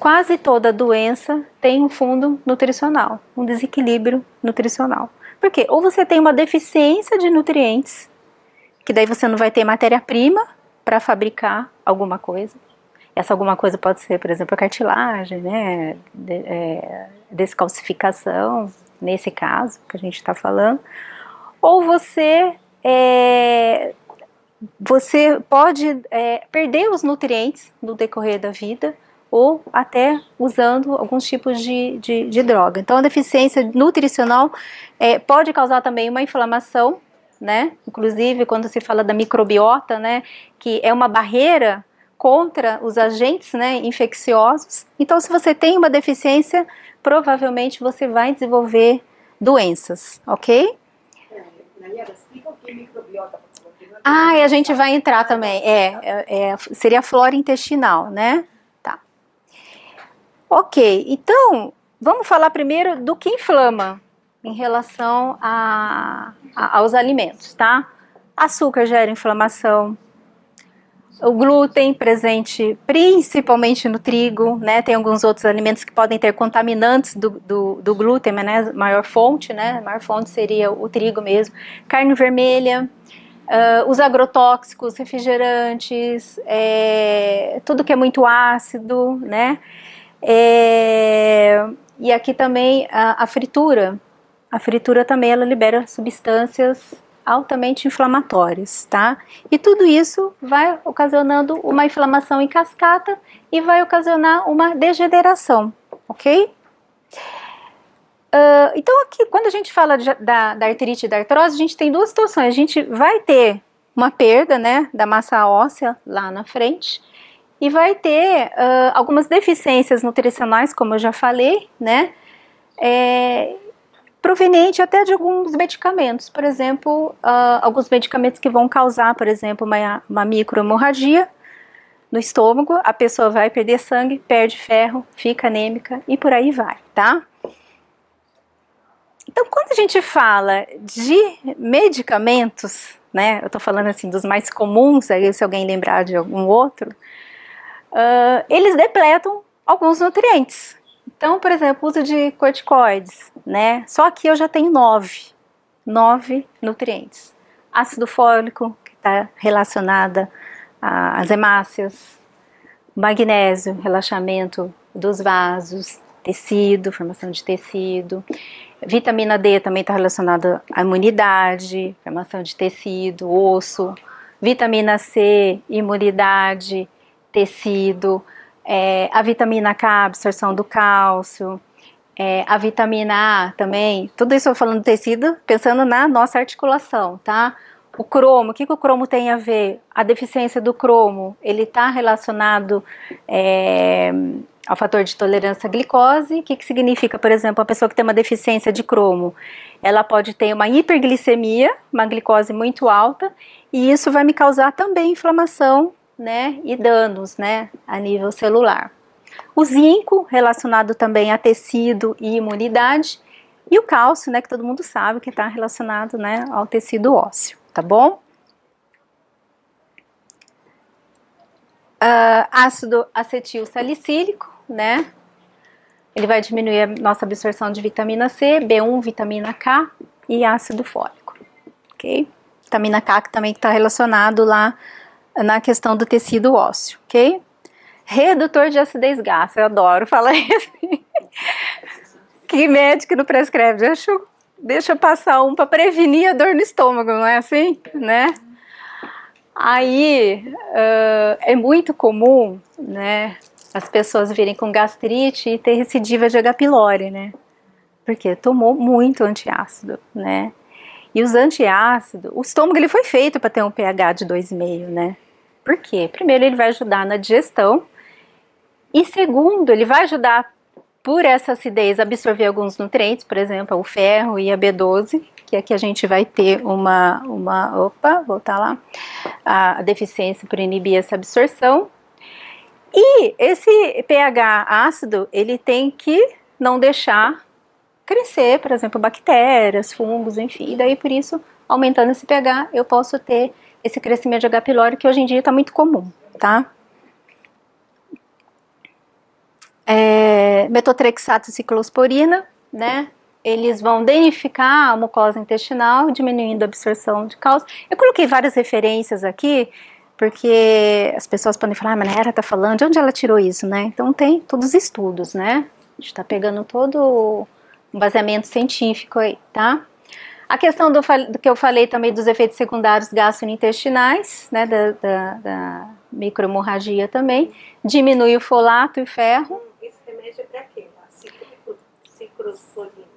quase toda doença tem um fundo nutricional, um desequilíbrio nutricional. Por quê? Ou você tem uma deficiência de nutrientes, que daí você não vai ter matéria-prima para fabricar alguma coisa. Essa alguma coisa pode ser, por exemplo, a cartilagem, né? Descalcificação, nesse caso que a gente está falando. Ou você pode perder os nutrientes no decorrer da vida, ou até usando alguns tipos de droga. Então a deficiência nutricional pode causar também uma inflamação, né? Inclusive quando se fala da microbiota, né? Que é uma barreira contra os agentes, né, infecciosos. Então se você tem uma deficiência, provavelmente você vai desenvolver doenças, ok? E a gente vai entrar também, seria a flora intestinal, né? Tá. Ok, então, vamos falar primeiro do que inflama em relação aos alimentos, tá? Açúcar gera inflamação, o glúten presente principalmente no trigo, né? Tem alguns outros alimentos que podem ter contaminantes do glúten, mas né, a maior fonte, né? A maior fonte seria o trigo mesmo. Carne vermelha, os agrotóxicos, refrigerantes, tudo que é muito ácido, né? E aqui também a fritura. A fritura também ela libera substâncias altamente inflamatórias, tá? E tudo isso vai ocasionando uma inflamação em cascata e vai ocasionar uma degeneração, ok? Então aqui, quando a gente fala da artrite e da artrose, a gente tem duas situações. A gente vai ter uma perda, né, da massa óssea lá na frente e vai ter algumas deficiências nutricionais, como eu já falei, né, proveniente até de alguns medicamentos. Por exemplo, alguns medicamentos que vão causar, por exemplo, uma microhemorragia no estômago, a pessoa vai perder sangue, perde ferro, fica anêmica e por aí vai, tá? Então, quando a gente fala de medicamentos, né, eu tô falando assim dos mais comuns, aí se alguém lembrar de algum outro, eles depletam alguns nutrientes. Então, por exemplo, uso de corticoides, né, só aqui eu já tenho 9 nutrientes. Ácido fólico, que está relacionada às hemácias, magnésio, relaxamento dos vasos, tecido, formação de tecido. Vitamina D também está relacionada à imunidade, formação de tecido, osso. Vitamina C, imunidade, tecido. A vitamina K, absorção do cálcio. A vitamina A também. Tudo isso eu falando do tecido, pensando na nossa articulação, tá? O cromo, o que o cromo tem a ver? A deficiência do cromo, ele está relacionado ao fator de tolerância à glicose. O que significa, por exemplo, uma pessoa que tem uma deficiência de cromo? Ela pode ter uma hiperglicemia, uma glicose muito alta, e isso vai me causar também inflamação, né, e danos, né, a nível celular. O zinco, relacionado também a tecido e imunidade, e o cálcio, né, que todo mundo sabe que está relacionado, né, ao tecido ósseo, tá bom? Ácido acetil salicílico, né, ele vai diminuir a nossa absorção de vitamina C, B1, vitamina K e ácido fólico, ok? Vitamina K que também está relacionado lá na questão do tecido ósseo, ok? Redutor de acidez gástrica, eu adoro falar isso. Que médico não prescreve? Deixa eu passar um para prevenir a dor no estômago, não é assim? Né? Aí é muito comum, né, as pessoas virem com gastrite e ter recidiva de H. pylori, né? Porque tomou muito antiácido, né? E os antiácidos, o estômago ele foi feito para ter um pH de 2,5, né? Por quê? Primeiro, ele vai ajudar na digestão. E segundo, ele vai ajudar por essa acidez a absorver alguns nutrientes, por exemplo, o ferro e a B12, que aqui a gente vai ter voltar lá, a deficiência por inibir essa absorção. E esse pH ácido, ele tem que não deixar crescer, por exemplo, bactérias, fungos, enfim. E daí, por isso, aumentando esse pH, eu posso ter esse crescimento de H. pylori, que hoje em dia está muito comum, tá? metotrexato e ciclosporina, né? Eles vão danificar a mucosa intestinal, diminuindo a absorção de cálcio. Eu coloquei várias referências aqui, porque as pessoas podem falar, mas a Nayara está falando, de onde ela tirou isso, né? Então tem todos os estudos, né? A gente está pegando todo um baseamento científico aí, tá? A questão do que eu falei também dos efeitos secundários gastrointestinais, né, da microhemorragia também, diminui o folato e o ferro. Esse remédio é para quê? Ciclosporina.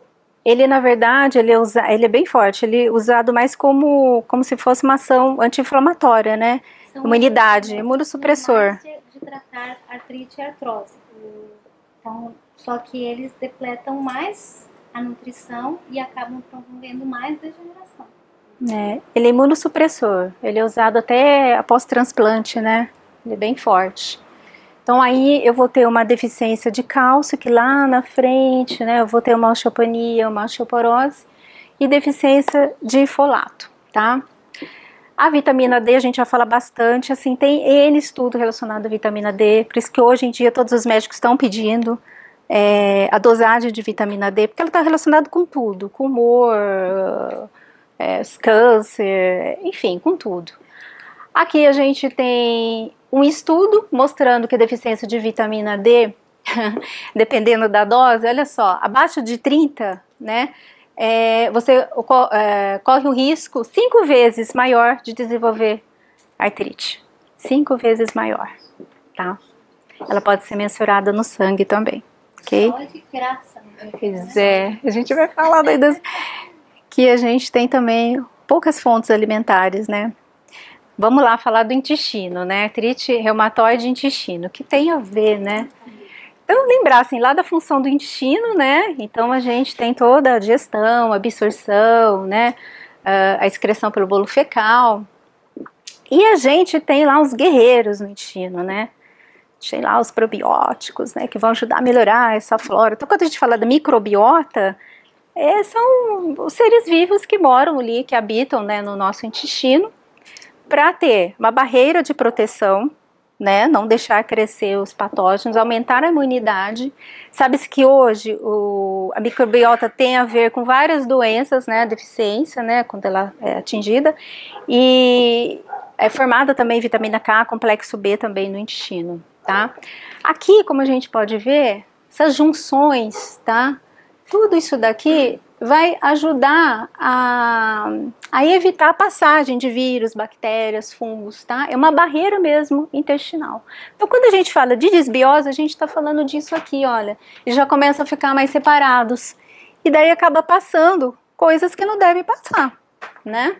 Ele, na verdade, ele é bem forte, ele é usado mais como se fosse uma ação anti-inflamatória, né? São imunidade, imunossupressor. De tratar artrite e artrose. Então, só que eles depletam mais a nutrição e acabam promovendo mais degeneração. Ele é imunossupressor, ele é usado até após transplante, né? Ele é bem forte. Então aí eu vou ter uma deficiência de cálcio, que lá na frente, né, eu vou ter uma osteopenia, uma osteoporose e deficiência de folato, tá? A vitamina D a gente já fala bastante, assim, tem N estudo relacionado à vitamina D, por isso que hoje em dia todos os médicos estão pedindo a dosagem de vitamina D, porque ela está relacionada com tudo, com humor, câncer, enfim, com tudo. Aqui a gente tem um estudo mostrando que a deficiência de vitamina D, dependendo da dose, olha só, abaixo de 30, né, você corre o risco 5 vezes maior de desenvolver artrite. 5 vezes maior, tá? Ela pode ser mensurada no sangue também, ok? Só de graça, né? Pois é, a gente vai falar daí que a gente tem também poucas fontes alimentares, né? Vamos lá falar do intestino, né? Artrite reumatoide intestino, que tem a ver, né? Então, lembrar, assim, lá da função do intestino, né? Então, a gente tem toda a digestão, a absorção, né? A excreção pelo bolo fecal. E a gente tem lá os guerreiros no intestino, né? Tem lá os probióticos, né? Que vão ajudar a melhorar essa flora. Então, quando a gente fala da microbiota, são os seres vivos que moram ali, que habitam, né, no nosso intestino, para ter uma barreira de proteção, né, não deixar crescer os patógenos, aumentar a imunidade. Sabe-se que hoje a microbiota tem a ver com várias doenças, né, deficiência, né, quando ela é atingida, e é formada também vitamina K, complexo B também no intestino, tá? Aqui, como a gente pode ver, essas junções, tá? Tudo isso daqui vai ajudar a evitar a passagem de vírus, bactérias, fungos, tá? É uma barreira mesmo intestinal. Então, quando a gente fala de desbiose, a gente está falando disso aqui, olha, e já começa a ficar mais separados. E daí acaba passando coisas que não devem passar, né?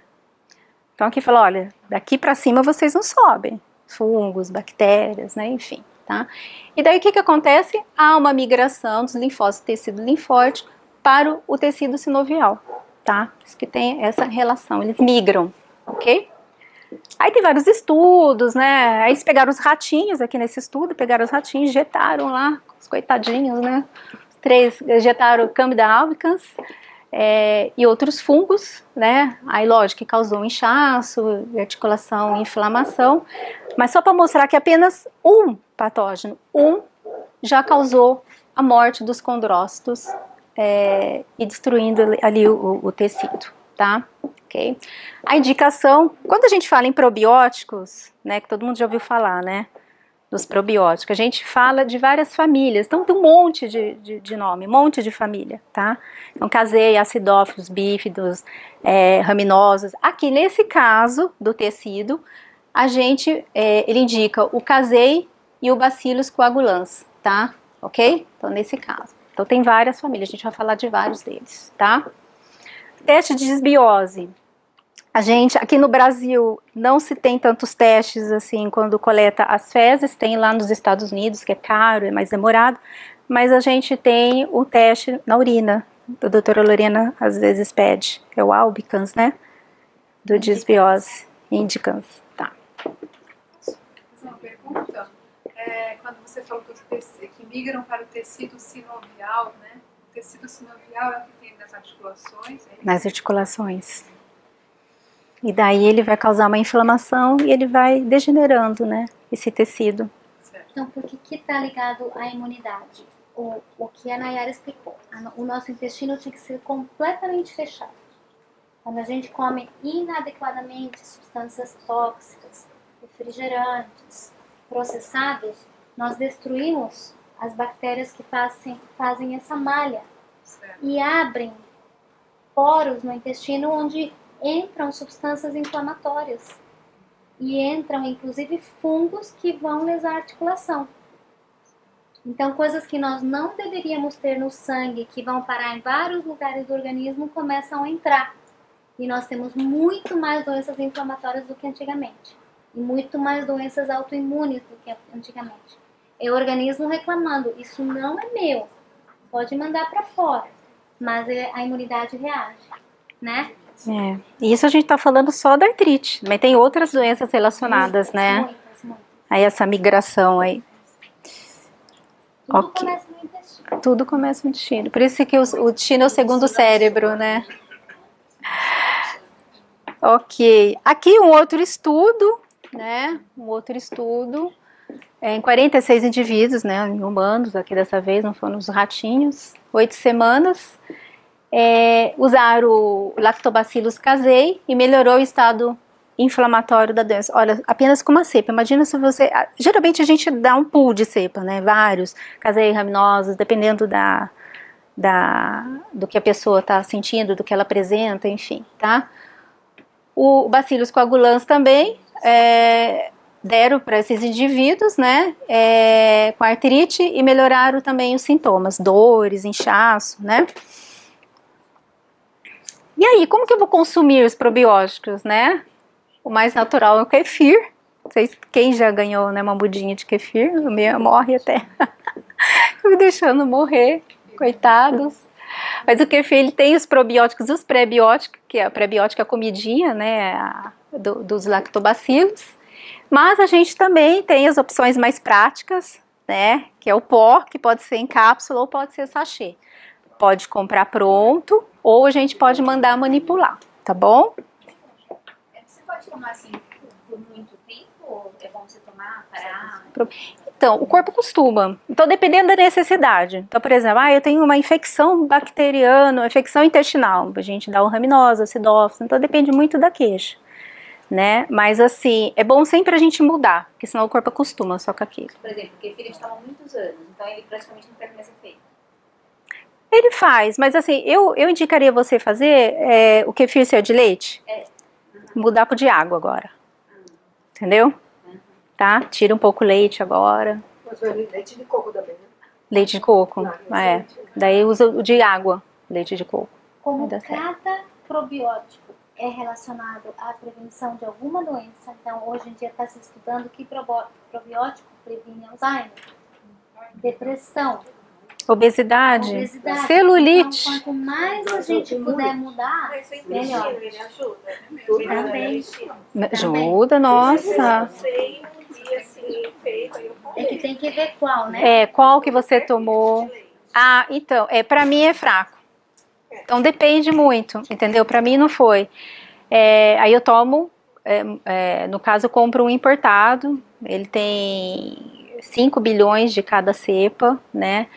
Então aqui fala, olha, daqui para cima vocês não sobem, fungos, bactérias, né, enfim, tá? E daí o que acontece? Há uma migração dos linfócitos do tecido linfóide para o tecido sinovial, tá? Isso que tem essa relação, eles migram, ok? Aí tem vários estudos, né? Aí eles pegaram os ratinhos aqui nesse estudo, pegaram os ratinhos, injetaram lá, os coitadinhos, né? 3 injetaram Candida albicans e outros fungos, né? Aí, lógico, que causou inchaço, articulação e inflamação, mas só para mostrar que apenas um patógeno, já causou a morte dos condrócitos e destruindo ali o tecido, tá? Ok? A indicação, quando a gente fala em probióticos, né, que todo mundo já ouviu falar, né, dos probióticos, a gente fala de várias famílias, então tem um monte de nome, um monte de família, tá? Então, caseia, acidófilos, bífidos, raminosos. Aqui, nesse caso do tecido, a gente, ele indica o casei e o bacillus coagulans, tá? Ok? Então, nesse caso. Então, tem várias famílias, a gente vai falar de vários deles, tá? Teste de desbiose. A gente, aqui no Brasil, não se tem tantos testes assim quando coleta as fezes, tem lá nos Estados Unidos, que é caro, é mais demorado, mas a gente tem o teste na urina, a doutora Lorena às vezes pede, é o albicans, né, do desbiose, indicans, tá. Posso fazer uma pergunta? Quando você falou que migram para o tecido sinovial, né, o tecido sinovial é o que tem nas articulações? Nas articulações. E daí ele vai causar uma inflamação e ele vai degenerando, né, esse tecido. Então, por que está ligado à imunidade? o que a Nayara explicou. O nosso intestino tinha que ser completamente fechado. Quando a gente come inadequadamente substâncias tóxicas, refrigerantes, processados, nós destruímos as bactérias que fazem essa malha e abrem poros no intestino onde entram substâncias inflamatórias e entram inclusive fungos que vão lesar a articulação. Então, coisas que nós não deveríamos ter no sangue, que vão parar em vários lugares do organismo, começam a entrar. E nós temos muito mais doenças inflamatórias do que antigamente. E muito mais doenças autoimunes do que antigamente. É o organismo reclamando, isso não é meu, pode mandar para fora. Mas a imunidade reage, né? Isso a gente está falando só da artrite, mas tem outras doenças relacionadas, né? Muitas. Aí essa migração aí. Tudo começa no intestino. Tudo começa no intestino. Por isso que o intestino é o segundo cérebro, né? Ok. Aqui um outro estudo, né? Em 46 indivíduos, né? Em humanos, aqui dessa vez, não foram os ratinhos. 8 semanas. Usaram o Lactobacillus casei e melhorou o estado inflamatório da doença. Olha, apenas com uma cepa. Imagina se você... Geralmente a gente dá um pool de cepa, né? Vários, casei, raminosos, dependendo do que a pessoa está sentindo, do que ela apresenta, enfim, tá? O Bacillus coagulans também deram para esses indivíduos, né? Com artrite e melhoraram também os sintomas, dores, inchaço, né? E aí, como que eu vou consumir os probióticos, né? O mais natural é o kefir. Não sei quem já ganhou, né, uma mudinha de kefir. O meu morre até. Me deixando morrer, coitados. Mas o kefir, ele tem os probióticos e os pré-bióticos, que é a pré-biótica é a comidinha, né, dos lactobacilos. Mas a gente também tem as opções mais práticas, né, que é o pó, que pode ser em cápsula ou pode ser sachê. Pode comprar pronto ou a gente pode mandar manipular, tá bom? Você pode tomar assim por muito tempo ou é bom você tomar, parar? Então, o corpo costuma. Então, dependendo da necessidade. Então, por exemplo, eu tenho uma infecção bacteriana, uma infecção intestinal. A gente dá o raminosa, acidófilo, então depende muito da queixa, né? Mas assim, é bom sempre a gente mudar, porque senão o corpo acostuma só com aquilo. Por exemplo, porque ele toma muitos anos, então ele praticamente não faz mais efeito. Ele faz, mas assim, eu indicaria você fazer o kefir ser de leite, mudar pro de água agora, entendeu? Tá? Tira um pouco o leite agora. Mas leite de coco também, né? Leite de coco, daí usa o de água, leite de coco. Como cada probiótico é relacionado à prevenção de alguma doença, então hoje em dia está se estudando que probiótico previne Alzheimer, depressão, obesidade, celulite. Então, quanto mais a gente puder mudar, melhor. Ele ajuda. Também. Ajuda, nossa. É que tem que ver qual, né? Qual que você tomou. Então, pra mim é fraco. Então depende muito, entendeu? Pra mim não foi. Aí eu tomo, no caso eu compro um importado, ele tem 5 bilhões de cada cepa, né?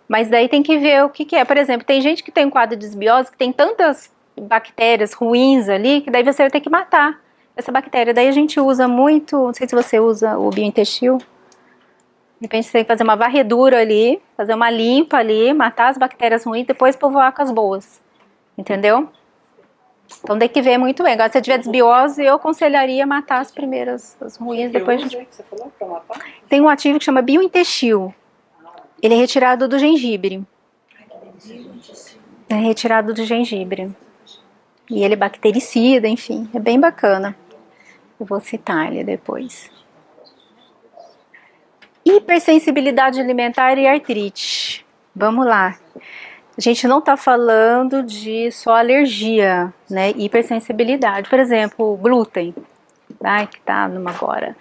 Mas daí tem que ver o que é. Por exemplo, tem gente que tem um quadro de desbiose, que tem tantas bactérias ruins ali, que daí você vai ter que matar essa bactéria. Daí a gente usa muito, não sei se você usa o biointestil. De repente você tem que fazer uma varredura ali, fazer uma limpa ali, matar as bactérias ruins, depois povoar com as boas. Entendeu? Então tem que ver muito bem. Agora, se tiver desbiose, eu aconselharia matar as primeiras, as ruins, depois a gente... Tem um ativo que chama biointestil. Ele é retirado do gengibre. É retirado do gengibre. E ele é bactericida, enfim, é bem bacana. Eu vou citar ele depois. Hipersensibilidade alimentar e artrite. Vamos lá. A gente não está falando de só alergia, né? Hipersensibilidade. Por exemplo, glúten. Que tá numa agora.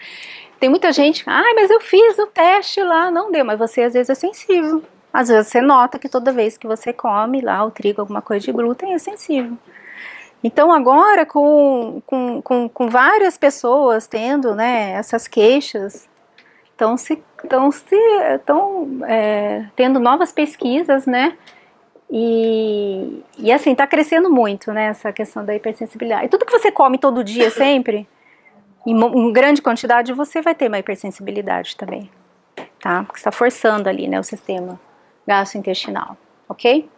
Tem muita gente, mas eu fiz o teste lá, não deu, mas você às vezes é sensível. Às vezes você nota que toda vez que você come lá o trigo, alguma coisa de glúten, é sensível. Então agora com várias pessoas tendo, né, essas queixas, então se tendo novas pesquisas, né? E assim, tá crescendo muito, né, essa questão da hipersensibilidade. E tudo que você come todo dia, sempre, em grande quantidade, você vai ter uma hipersensibilidade também, tá? Porque está forçando ali, né, o sistema gastrointestinal, ok?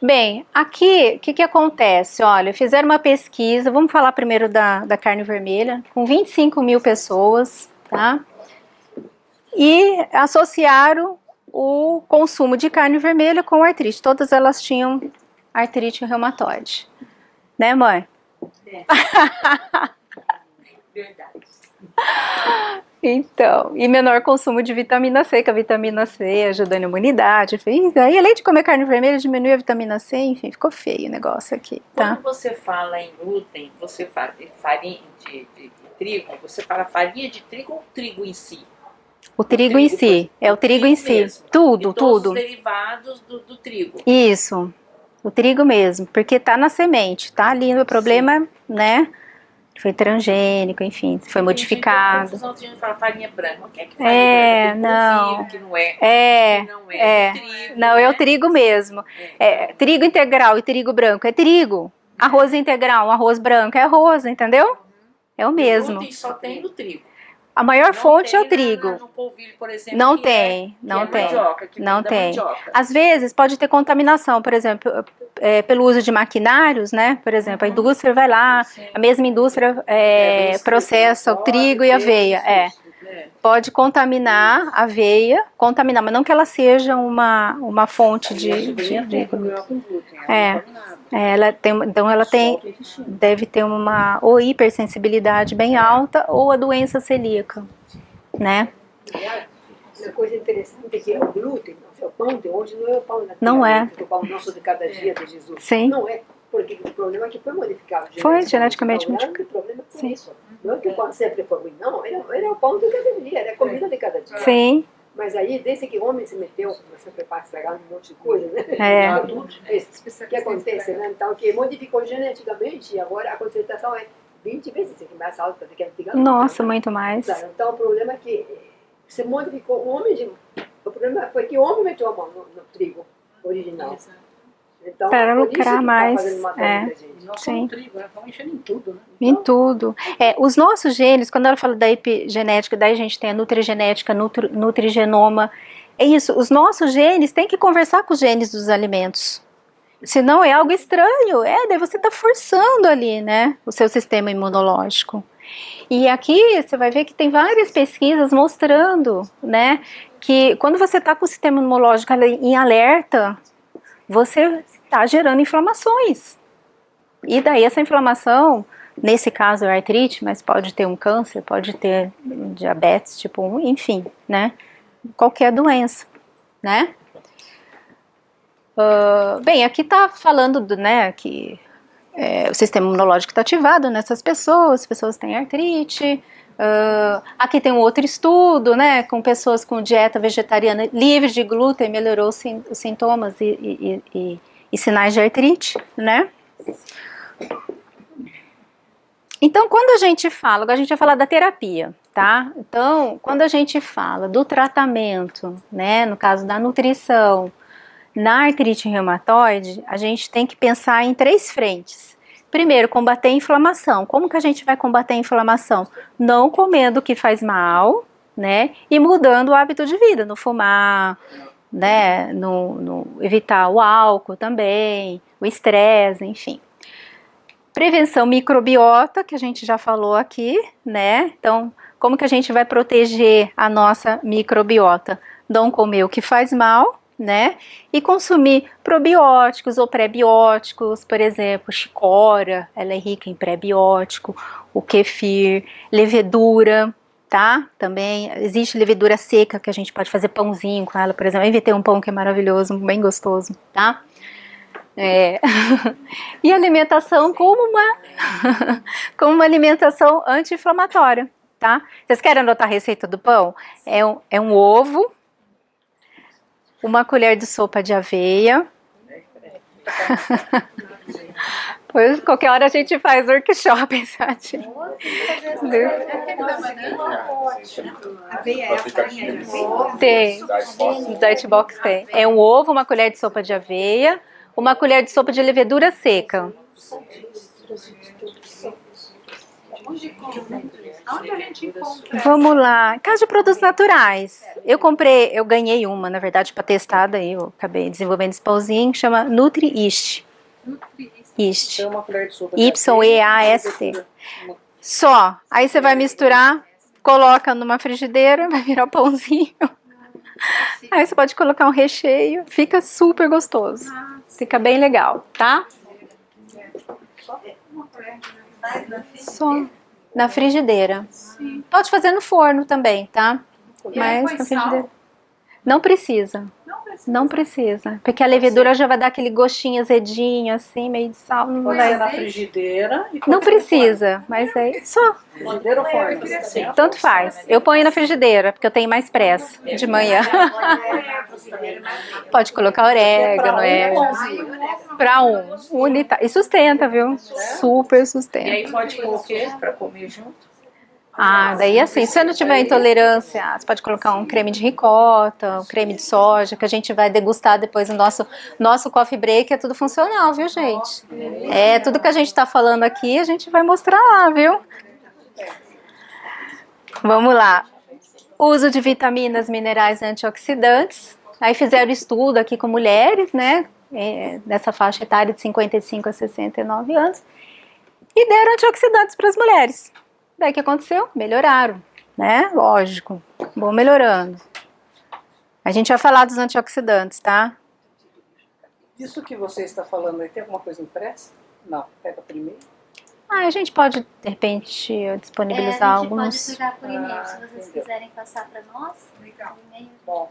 Bem, aqui, o que acontece? Olha, fizeram uma pesquisa, vamos falar primeiro da carne vermelha, com 25 mil pessoas, tá? E associaram o consumo de carne vermelha com artrite. Todas elas tinham artrite reumatoide. Né, mãe? É. Verdade. Então, e menor consumo de vitamina C, que a vitamina C ajuda na imunidade. Enfim, aí, além de comer carne vermelha, diminui a vitamina C, enfim, ficou feio o negócio aqui, tá? Quando você fala em glúten, você fala de farinha de trigo, você fala farinha de trigo ou trigo em si? O trigo em si, o trigo em si, mesmo. tudo, E todos tudo. os derivados do trigo. Isso, o trigo mesmo, porque tá na semente, tá ali, o problema, né, foi transgênico, enfim, foi modificado. Confusão de gente falar farinha branca, o que é que farinha branca? Não, que não é, é, que não é, trigo, não, né? é o trigo mesmo, trigo integral e trigo branco é trigo, arroz integral, um arroz branco é arroz, entendeu? É o mesmo. Glúten só tem no trigo. A maior fonte é o trigo. No polvilho, por exemplo, Não que tem, é não tem. Mandioca, que não vem da tem. mandioca. Às vezes pode ter contaminação, por exemplo, pelo uso de maquinários, né? Por exemplo, a indústria vai lá, a mesma indústria processa o trigo e a aveia. Pode contaminar a aveia, contaminar, mas não que ela seja uma fonte de ela tem, então ela deve ter uma ou hipersensibilidade bem alta ou a doença celíaca, né? Uma coisa interessante é que o glúten, o pão de hoje não é o pão Não é. o pão nosso de cada dia de Jesus. Sim. Não é, porque o problema é que foi modificado. Foi geneticamente modificado. O problema foi isso. Não é que o pão sempre foi ruim, não. Era o pão de cada dia, era a comida de cada dia. Sim. Mas aí, desde que o homem se meteu, começou a preparar, estragar um monte de coisa, né? O que acontece, né? Então, que modificou geneticamente e agora a concentração é 20 vezes mais alta do que antigamente. Nossa, muito mais. Claro, então, o problema é que se modificou o homem. O problema foi que o homem meteu a mão no trigo original. Então, para por lucrar isso que mais. tá fazendo mal pra muita gente. Nós Sim. somos trigo, estamos enchendo em tudo, né? Em tudo. Os nossos genes, quando ela fala da epigenética, daí a gente tem a nutrigenética, nutrigenoma. É isso, os nossos genes têm que conversar com os genes dos alimentos. Senão é algo estranho. Daí você está forçando ali, né, o seu sistema imunológico. E aqui você vai ver que tem várias pesquisas mostrando, né, que quando você está com o sistema imunológico em alerta, você está gerando inflamações. E daí essa inflamação, nesse caso é artrite, mas pode ter um câncer, pode ter diabetes tipo 1, enfim, né? Qualquer doença, né? Bem, aqui tá falando né, que o sistema imunológico está ativado nessas pessoas, as pessoas têm artrite. Aqui tem um outro estudo, né, com pessoas com dieta vegetariana livre de glúten, melhorou os sintomas e sinais de artrite, né? Então, quando a gente fala, agora a gente vai falar da terapia, tá? Então, quando a gente fala do tratamento, né, no caso da nutrição, na artrite reumatoide, a gente tem que pensar em 3 frentes. Primeiro, combater a inflamação. Como que a gente vai combater a inflamação? Não comendo o que faz mal, né? E mudando o hábito de vida, no fumar, né? No evitar o álcool também, o estresse, enfim. Prevenção microbiota, que a gente já falou aqui, né? Então, como que a gente vai proteger a nossa microbiota? Não comer o que faz mal, né? E consumir probióticos ou pré-bióticos, por exemplo, chicória, ela é rica em pré-biótico, o kefir, levedura, tá? Também existe levedura seca que a gente pode fazer pãozinho com ela, por exemplo. Eu inventei um pão que é maravilhoso, bem gostoso, tá? E alimentação como uma alimentação anti-inflamatória, tá? Vocês querem anotar a receita do pão? É um ovo, uma colher de sopa de aveia. Depois, qualquer hora a gente faz workshop, sabe? Aveia é a farinha de aveia? Tem. No Diet Box tem. É um ovo, uma colher de sopa de aveia, uma colher de sopa de levedura seca. Onde a gente encontra? Vamos lá. Casa de produtos naturais. Eu ganhei uma, na verdade, para testar, daí eu acabei desenvolvendo esse pauzinho, que chama Nutri-East. East. Tem uma colher de sopa de Y-E-A-S-T. Só. Aí você vai misturar, coloca numa frigideira, vai virar o pãozinho. Aí você pode colocar um recheio, fica super gostoso. Fica bem legal, tá? Só na frigideira. Pode fazer no forno também, tá? Mas na frigideira. Não precisa. Não precisa. Porque a levedura já vai dar aquele gostinho azedinho, assim, meio de sal. Não Pode vai. ser na frigideira. E Não pode ser no precisa, mas aí só. forno. Frigideira ou forno? Sim. Tanto faz. Eu ponho na frigideira, porque eu tenho mais pressa de manhã. Pode colocar orégano, pra um. E sustenta, viu? Super E sustenta. aí pode pôr o quê? Pra comer junto? Ah, daí assim, se você não tiver intolerância, você pode colocar um creme de ricota, um creme de soja, que a gente vai degustar depois no nosso coffee break, é tudo funcional, viu, gente? É, tudo que a gente tá falando aqui, a gente vai mostrar lá, viu? Vamos lá. Uso de vitaminas, minerais e antioxidantes. Aí fizeram estudo aqui com mulheres, né? Nessa faixa etária de 55 a 69 anos. E deram antioxidantes para as mulheres. Daí o que aconteceu? Melhoraram, né? Lógico. Vão melhorando. A gente vai falar dos antioxidantes, tá? Isso que você está falando aí, tem alguma coisa impressa? Não. Pega primeiro. A gente pode, de repente, disponibilizar a gente alguns. pode pegar por e-mail, se vocês Entendeu. quiserem passar para nós. Legal. Por e-mail. Bom,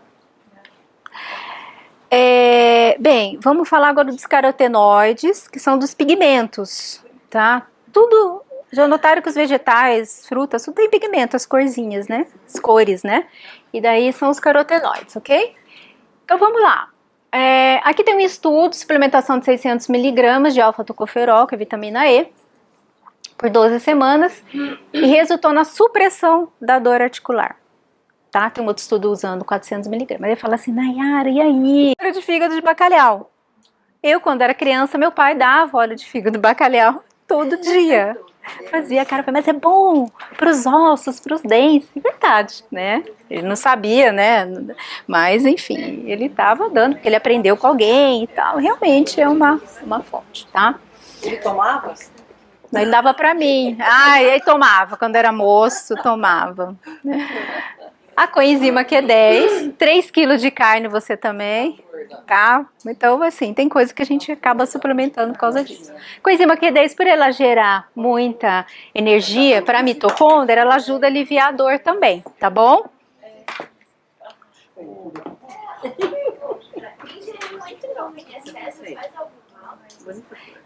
Bem, vamos falar agora dos carotenoides, que são dos pigmentos, tá? Tudo, já notaram que os vegetais, frutas, tudo tem pigmento, as corzinhas, né? As cores, né? E daí são os carotenoides, ok? Então vamos lá. Aqui tem um estudo, suplementação de 600 miligramas de alfa-tocoferol, que é vitamina E, por 12 semanas, e resultou na supressão da dor articular. Tá? Tem um outro estudo usando 400 miligramas. Ele fala assim, Nayara, e aí? Óleo de fígado de bacalhau. Eu, quando era criança, meu pai dava óleo de fígado de bacalhau todo dia. Fazia, cara, mas é bom para os ossos, para os dentes. É verdade, né? Ele não sabia, né? Mas, enfim, ele estava dando, porque ele aprendeu com alguém e tal. Realmente é uma fonte, tá? ele tomava? Ele dava para mim. Ele tomava. Quando era moço, tomava. A coenzima Q10, 3 kg de carne você também, tá? Então, assim, tem coisa que a gente acaba suplementando por causa disso. Coenzima Q10, por ela gerar muita energia para a mitocôndria, ela ajuda a aliviar a dor também, tá bom?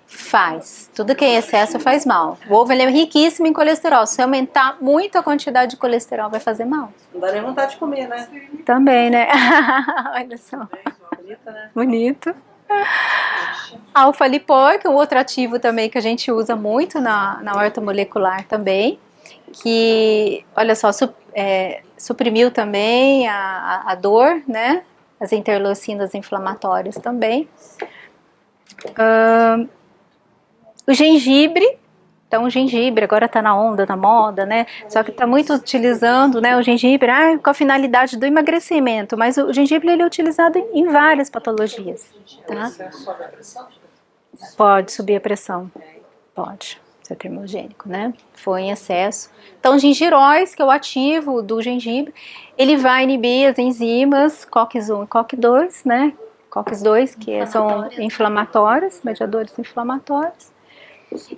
Faz. Tudo que é em excesso faz mal. O ovo ele é riquíssimo em colesterol. Se aumentar muito a quantidade de colesterol, vai fazer mal. Não dá nem vontade de comer, né? Também, né? Olha só. Bonita, né? Bonito. Alfa-lipor, que é um outro ativo também que a gente usa muito na horta molecular também. Que, olha só, suprimiu também a dor, né? As interleucinas inflamatórias também. O gengibre, então o gengibre agora está na onda, na moda, né? Só que está muito utilizando, né, o gengibre com a finalidade do emagrecimento, mas o gengibre ele é utilizado em várias patologias, tá? Sobe a pressão? Pode subir a pressão, pode, ser termogênico, né? Foi em excesso. Então, gingiróis, que é o ativo do gengibre, ele vai inibir as enzimas COX-1 e COX-2, né? COX-2, que são inflamatórios, mediadores inflamatórios.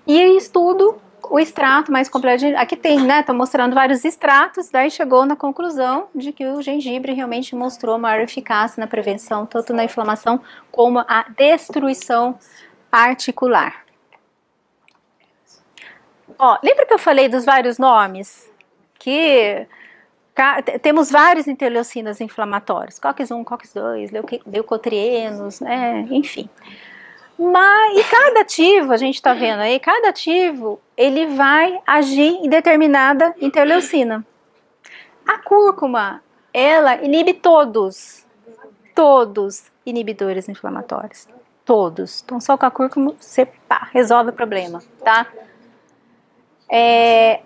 E estudo o extrato mais completo. Aqui tem, né? Tá mostrando vários extratos, daí chegou na conclusão de que o gengibre realmente mostrou maior eficácia na prevenção, tanto na inflamação como a destruição articular. Ó, lembra que eu falei dos vários nomes? Que temos vários interleucinas inflamatórios, COX-1, COX-2, leucotrienos, né? Enfim. Mas, e cada ativo, a gente está vendo aí, cada ativo, ele vai agir em determinada interleucina. A cúrcuma, ela inibe todos inibidores inflamatórios. Todos. Então, só com a cúrcuma, você resolve o problema, tá?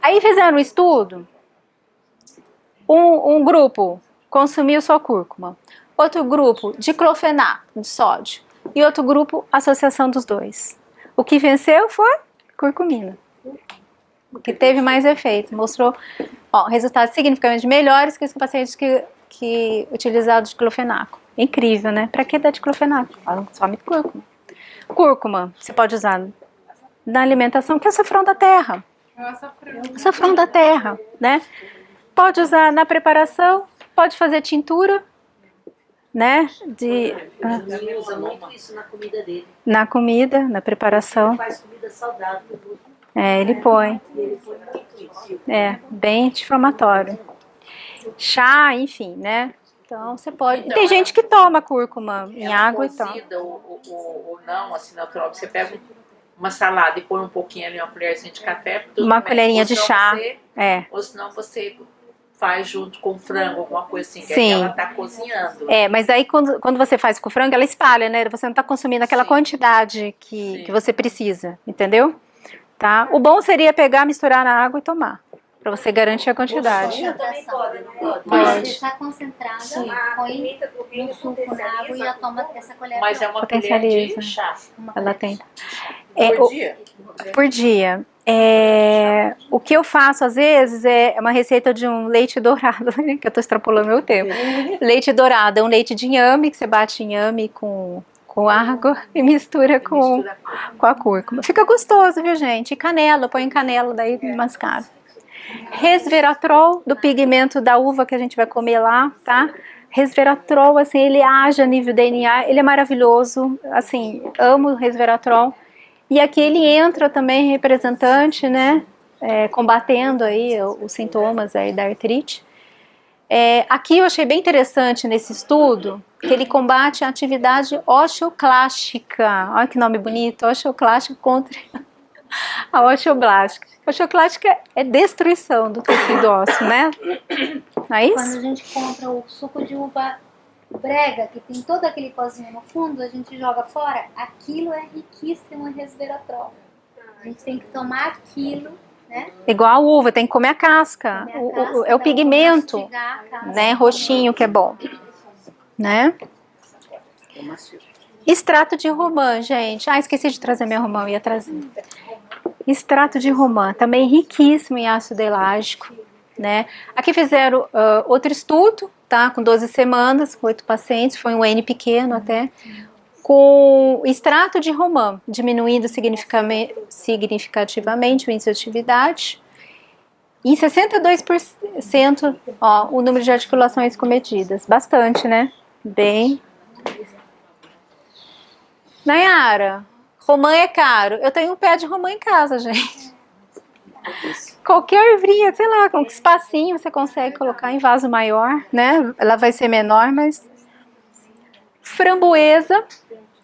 Aí fizeram um estudo, um grupo consumiu só cúrcuma, outro grupo diclofenaco de sódio e outro grupo associação dos dois. O que venceu foi curcumina, que teve mais efeito, mostrou resultados significativamente melhores que os pacientes que utilizaram diclofenaco. Incrível, né? Pra que dar diclofenaco? Some cúrcuma. Cúrcuma, você pode usar na alimentação, que é açafrão da terra. Açafrão da terra, né? Pode usar na preparação, pode fazer tintura, né? Ele usa muito isso na comida dele. Na comida, na preparação. Ele faz comida saudável. Ele põe. Ele põe muito isso. Bem anti-inflamatório. Chá, enfim, né? Então você pode. Então, tem gente que toma cúrcuma em água e tal. Ou não, assim, natural. Você pega uma salada e põe um pouquinho ali, uma colherzinha de café. Uma colherinha de chá. Ou senão você faz junto com frango, alguma coisa assim, que Sim. ela tá cozinhando. Mas aí quando você faz com frango, ela espalha, né? Você não tá consumindo aquela quantidade que você precisa, entendeu? Tá? O bom seria pegar, misturar na água e tomar. Pra você garantir a quantidade. Pode deixar concentrada, põe um suco na água e já toma essa colher. Mas é uma colher de chá. Ela tem. Por dia? Por dia. O que eu faço às vezes é uma receita de um leite dourado, que eu tô extrapolando meu tempo. Leite dourado é um leite de inhame, que você bate inhame com água e mistura com a cúrcuma. Fica gostoso, viu, gente? E canela, põe canela, daí mascado. Resveratrol, do pigmento da uva que a gente vai comer lá, tá? Resveratrol, assim, ele age a nível DNA, ele é maravilhoso, assim, amo o resveratrol. E aqui ele entra também representante, né, combatendo aí os sintomas aí da artrite. Aqui eu achei bem interessante nesse estudo, que ele combate a atividade osteoclástica. Olha que nome bonito, osteoclástica contra a osteoblástica. A osteoclástica é destruição do tecido ósseo, né? Não é isso? Quando a gente compra o suco de uva brega, que tem todo aquele pozinho no fundo, a gente joga fora, aquilo é riquíssimo em resveratrol. A gente tem que tomar aquilo, né? Igual a uva, tem que comer a casca. É o pigmento, né, roxinho, que é bom. Né? Extrato de romã, gente. Esqueci de trazer minha romã, eu ia trazer. Extrato de romã, também riquíssimo em ácido elágico, né? Aqui fizeram outro estudo, tá? Com 12 semanas, com 8 pacientes, foi um N pequeno até, com extrato de romã, diminuindo significativamente o índice de atividade. Em 62%, o número de articulações cometidas. Bastante, né? Bem. Nayara, romã é caro. Eu tenho um pé de romã em casa, gente. Qualquer arvrinha, sei lá, com um espacinho você consegue colocar em vaso maior, né? Ela vai ser menor, mas... Framboesa.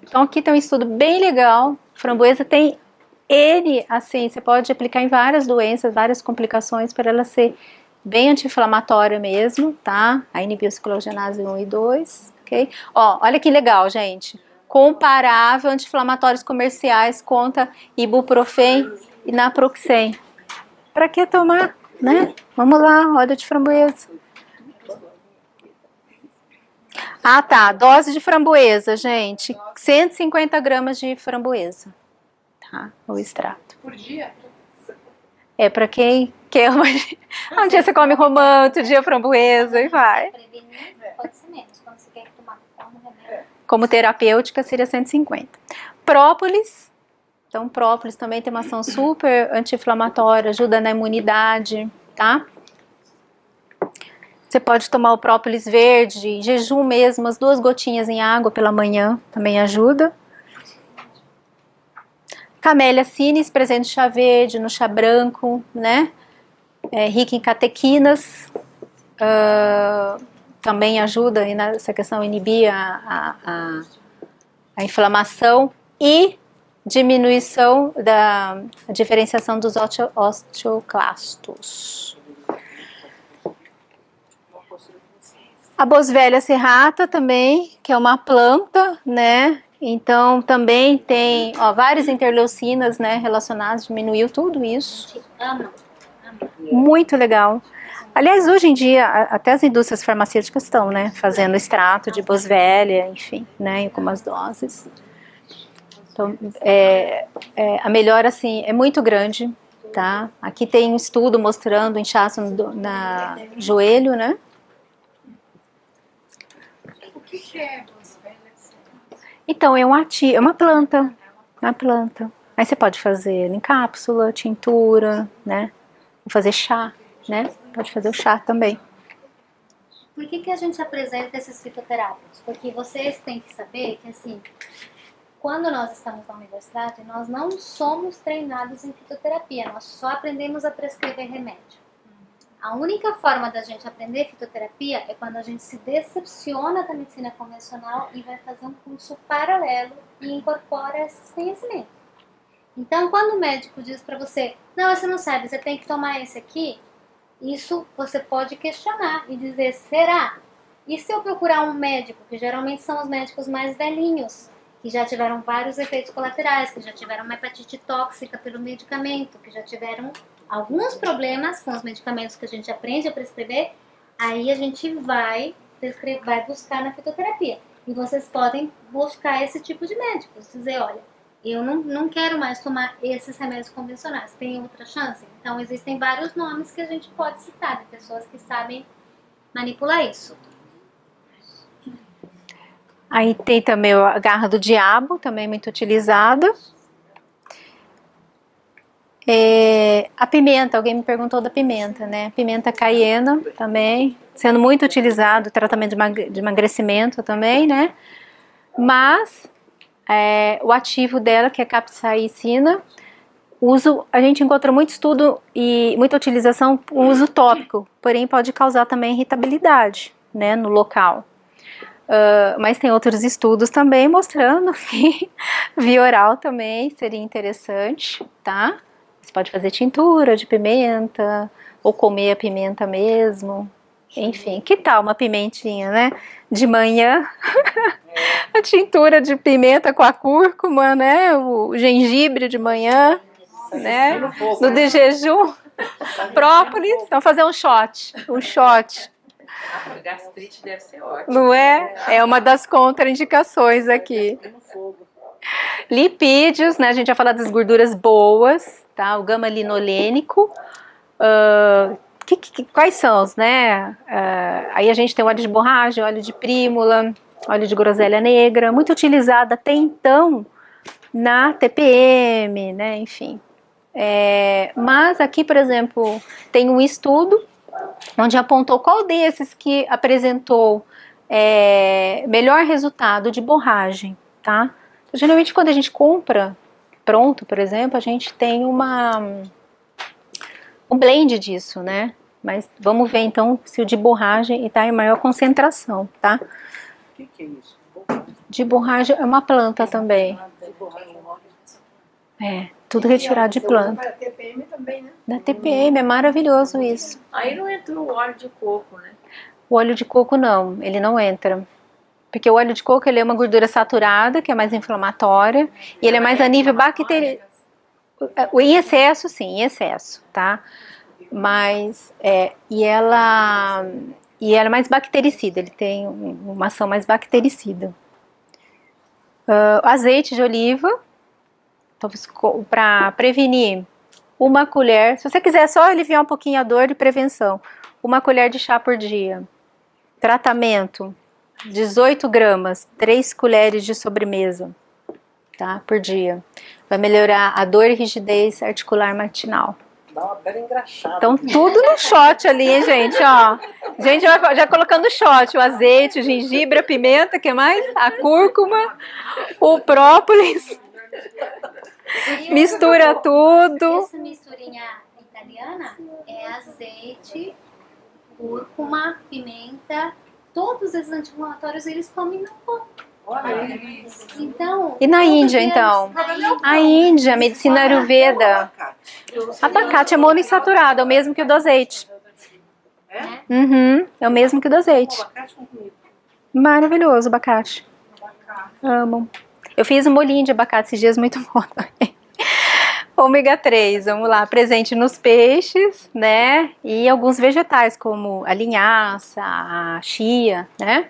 Então aqui tem um estudo bem legal. Framboesa tem assim, você pode aplicar em várias doenças, várias complicações, para ela ser bem anti-inflamatória mesmo, tá? A inibir a ciclogenase 1 e 2, ok? Olha que legal, gente. Comparável anti-inflamatórios comerciais contra ibuprofen e naproxen. Para que tomar, né? Vamos lá, óleo de framboesa. Tá, dose de framboesa, gente. 150 gramas de framboesa, tá? O extrato. Por dia? Para quem quer. Um dia você come romã, outro dia framboesa e vai. Pode ser menos, quando você quer tomar remédio. Como terapêutica seria 150. Própolis. Então, própolis também tem uma ação super anti-inflamatória, ajuda na imunidade, tá? Você pode tomar o própolis verde, em jejum mesmo, as 2 gotinhas em água pela manhã, também ajuda. Camélia cinis, presente no chá verde, no chá branco, né? Rica em catequinas, também ajuda nessa questão, inibir a inflamação. E diminuição da diferenciação dos osteoclastos. A boswellia serrata também, que é uma planta, né? Então também tem várias interleucinas, né, relacionadas, diminuiu tudo isso. Muito legal. Aliás, hoje em dia, até as indústrias farmacêuticas estão, né, fazendo extrato de boswellia, enfim, né, em algumas doses. Então, a melhora, assim, é muito grande, tá? Aqui tem um estudo mostrando inchaço na joelho, né? O que é boswellia? Então, é uma planta, uma planta. Aí você pode fazer em cápsula, tintura, né? Fazer chá, né? Pode fazer o chá também. Por que a gente apresenta esses fitoterápicos? Porque vocês têm que saber que, assim, quando nós estamos na universidade, nós não somos treinados em fitoterapia, nós só aprendemos a prescrever remédio. A única forma da gente aprender fitoterapia é quando a gente se decepciona da medicina convencional e vai fazer um curso paralelo e incorpora esses conhecimentos. Então, quando o médico diz para você, não, você não sabe, você tem que tomar esse aqui, isso você pode questionar e dizer, será? E se eu procurar um médico, que geralmente são os médicos mais velhinhos, que já tiveram vários efeitos colaterais, que já tiveram uma hepatite tóxica pelo medicamento, que já tiveram alguns problemas com os medicamentos que a gente aprende a prescrever, aí a gente vai buscar na fitoterapia. E vocês podem buscar esse tipo de médicos, dizer, olha, eu não quero mais tomar esses remédios convencionais, tem outra chance? Então existem vários nomes que a gente pode citar, de pessoas que sabem manipular isso. Aí tem também a garra do diabo, também muito utilizada. A pimenta, alguém me perguntou da pimenta, né? Pimenta caiena também, sendo muito utilizado, tratamento de emagrecimento também, né? Mas o ativo dela, que é capsaicina, a gente encontra muito estudo e muita utilização, o uso tópico, porém pode causar também irritabilidade, né, no local. Mas tem outros estudos também mostrando que via oral também seria interessante, tá? Você pode fazer tintura de pimenta, ou comer a pimenta mesmo. Enfim, que tal uma pimentinha, né? De manhã, a tintura de pimenta com a cúrcuma, né? O gengibre de manhã, né? No de jejum, própolis, vamos fazer um shot. A gastrite deve ser ótima. Não é? É uma das contraindicações aqui. Lipídios, né? A gente já falou das gorduras boas, tá? O gama-linolênico. Quais são os, né? Aí a gente tem óleo de borracha, óleo de prímula, óleo de groselha negra, muito utilizada até então na TPM, né? Enfim. Mas aqui, por exemplo, tem um estudo onde apontou qual desses que apresentou melhor resultado de borragem, tá? Geralmente quando a gente compra pronto, por exemplo, a gente tem um blend disso, né? Mas vamos ver então se o de borragem está em maior concentração, tá? O que é isso? De borragem é uma planta também. Tudo retirado de planta. Para TPM também, né? Da TPM, é maravilhoso isso. Aí não entra o óleo de coco, né? O óleo de coco não, ele não entra. Porque o óleo de coco ele é uma gordura saturada, que é mais inflamatória, e ele é mais a nível bacteriano. Em excesso, sim, em excesso, tá? Mas, e ela é mais bactericida, ele tem uma ação mais bactericida. Azeite de oliva, para prevenir, uma colher, se você quiser só aliviar um pouquinho a dor de prevenção, uma colher de chá por dia. Tratamento, 18 gramas, 3 colheres de sobremesa, tá, por dia. Vai melhorar a dor e rigidez articular matinal. Dá uma bela engraxada. Então tudo no shot ali, hein, gente, ó. Gente, já colocando shot, o azeite, o gengibre, a pimenta, que mais? A cúrcuma, o própolis. Mistura tudo. Essa misturinha italiana é azeite, cúrcuma, pimenta, todos esses anti-inflamatórios eles comem no pão. Olha, Então, E na tudo Índia, que então? eles- A Índia, a medicina Ayurveda. Abacate é monoinsaturado, é o mesmo que o do azeite. Uhum, é o mesmo que o do azeite. abacate com comida. Maravilhoso, abacate. Amo. Eu fiz um molinho de abacate esses dias, muito bom também. Ômega 3, vamos lá, presente nos peixes, né? E alguns vegetais, como a linhaça, a chia, né?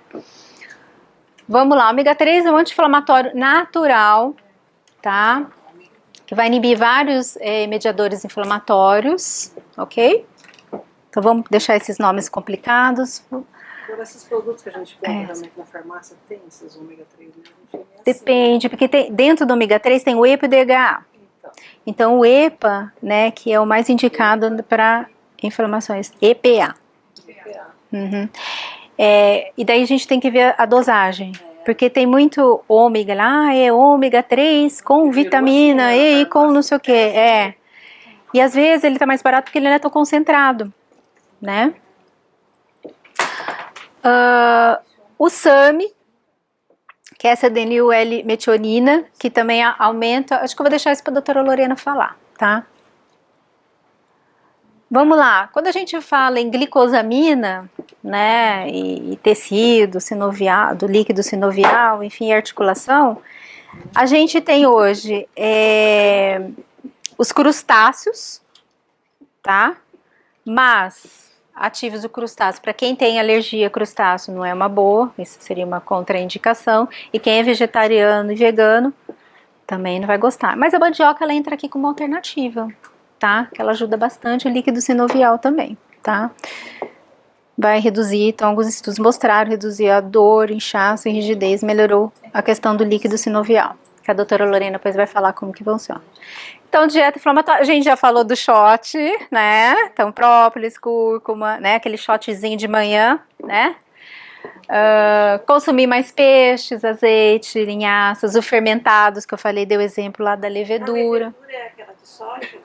Vamos lá, ômega 3 é um anti-inflamatório natural, tá? Que vai inibir vários mediadores inflamatórios, ok? Então vamos deixar esses nomes complicados. Agora, esses produtos que a gente compra realmente na farmácia, tem esses ômega 3, né? A gente é Depende, porque dentro do ômega 3 tem o EPA e o DHA. Então o EPA, né, que é o mais indicado para inflamações, EPA. Uhum. E daí a gente tem que ver a dosagem, porque tem muito ômega lá, é ômega 3 com vitamina E e com não sei o que, E às vezes ele tá mais barato porque ele não é tão concentrado, né? O SAMe, que é essa adenil-L-metionina, que também aumenta, acho que eu vou deixar isso para a doutora Lorena falar, tá? Vamos lá, quando a gente fala em glicosamina, né, e tecido sinovial, do líquido sinovial, enfim, articulação, a gente tem hoje os crustáceos, tá? Mas ativos do crustáceo, para quem tem alergia a crustáceo não é uma boa, isso seria uma contraindicação, e quem é vegetariano e vegano também não vai gostar. Mas a mandioca ela entra aqui como alternativa, tá? Que ela ajuda bastante o líquido sinovial também, tá? Vai reduzir, então alguns estudos mostraram, reduzir a dor, inchaço e rigidez, melhorou a questão do líquido sinovial, que a doutora Lorena depois vai falar como que funciona. Então, dieta inflamatória, a gente já falou do shot, né? Então, própolis, cúrcuma, né? Aquele shotzinho de manhã, né? Consumir mais peixes, azeite, linhaças, os fermentados, que eu falei, deu exemplo lá da levedura. A levedura é aquela de soja?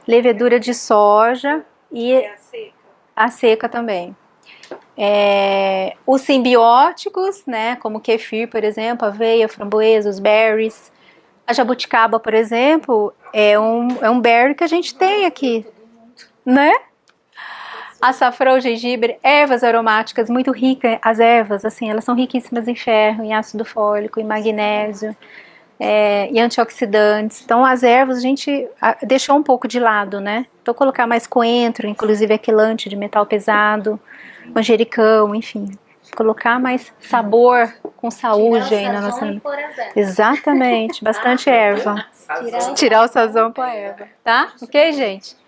Levedura de soja e É a seca? a seca também. Os simbióticos, né? Como kefir, por exemplo, aveia, framboesa, os berries. A jabuticaba, por exemplo, é um berry que a gente tem aqui, né? Açafrão, gengibre, ervas aromáticas muito ricas, as ervas, assim, elas são riquíssimas em ferro, em ácido fólico, em magnésio, e antioxidantes. Então, as ervas a gente deixou um pouco de lado, né? Então, colocar mais coentro, inclusive aquelante de metal pesado, manjericão, enfim. Colocar mais sabor com saúde aí na nossa... Exatamente, bastante erva. Tirar o sazão com a erva, tá? Ok, gente?